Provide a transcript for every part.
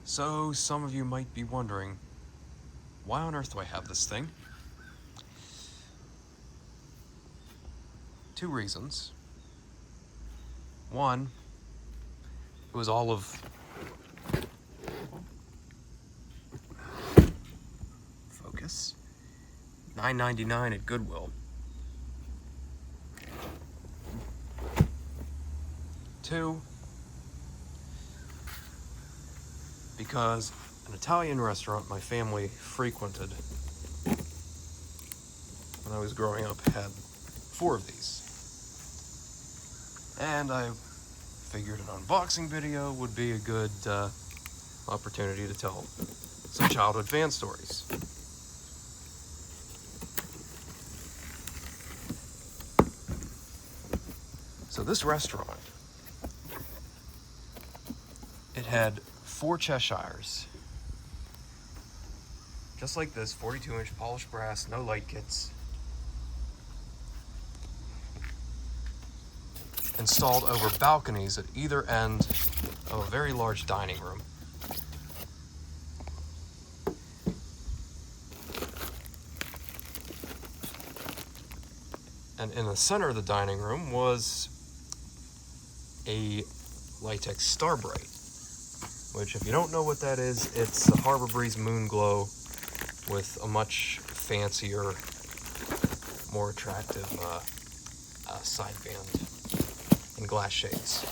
So, some of you might be wondering, why on earth do I have this thing? Two reasons. One, it was all of focus, $9.99 at Goodwill. Two, because an Italian restaurant my family frequented when I was growing up had 4 of these. And I figured an unboxing video would be a good opportunity to tell some childhood fan stories. So this restaurant, it had 4 Cheshires. Just like this, 42-inch polished brass, no light kits. Installed over balconies at either end of a very large dining room. And in the center of the dining room was a Litex Starbright, which, if you don't know what that is, it's a Harbor Breeze Moon Glow with a much fancier, more attractive sideband and glass shades.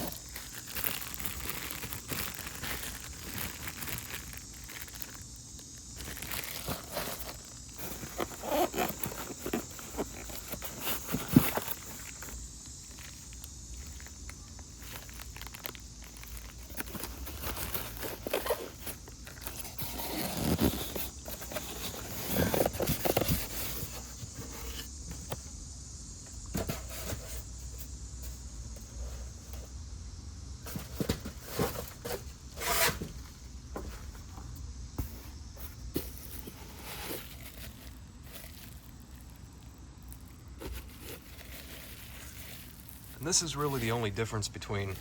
And this is really the only difference between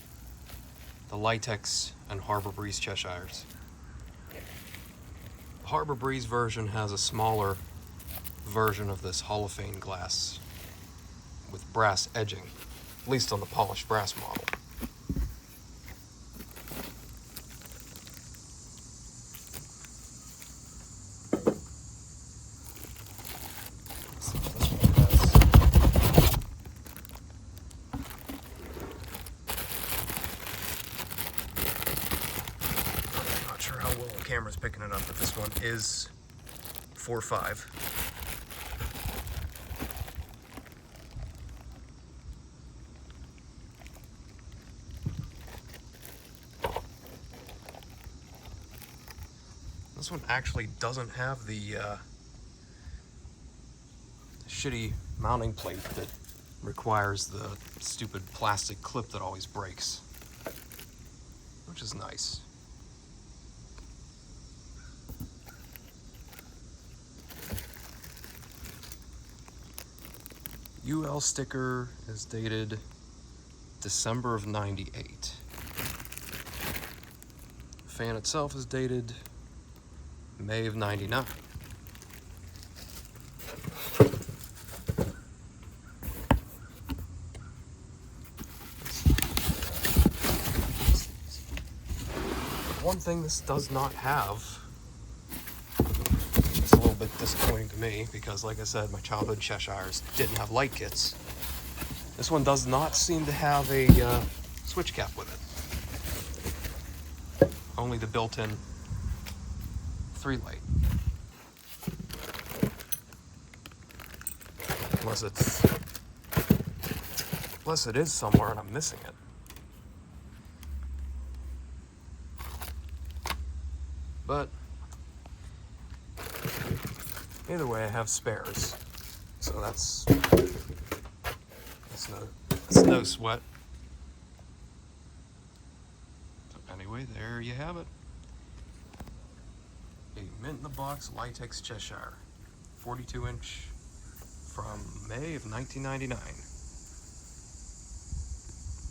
the Litex and Harbor Breeze Cheshires. The Harbor Breeze version has a smaller version of this Hall of Fame glass with brass edging, at least on the polished brass model. Camera's picking it up, but this one is 4.5. This one actually doesn't have the shitty mounting plate that requires the stupid plastic clip that always breaks, which is nice. UL sticker is dated December of '98. The fan itself is dated May of '99. One thing this does not have, it's a little bit disappointing to me because, like I said, my childhood Cheshires didn't have light kits. This one does not seem to have a switch cap with it. Only the built-in 3 light. Unless it is somewhere and I'm missing it. But either way, I have spares, so that's no sweat. So anyway, there you have it. A mint-in-the-box Litex Cheshire, 42-inch from May of 1999.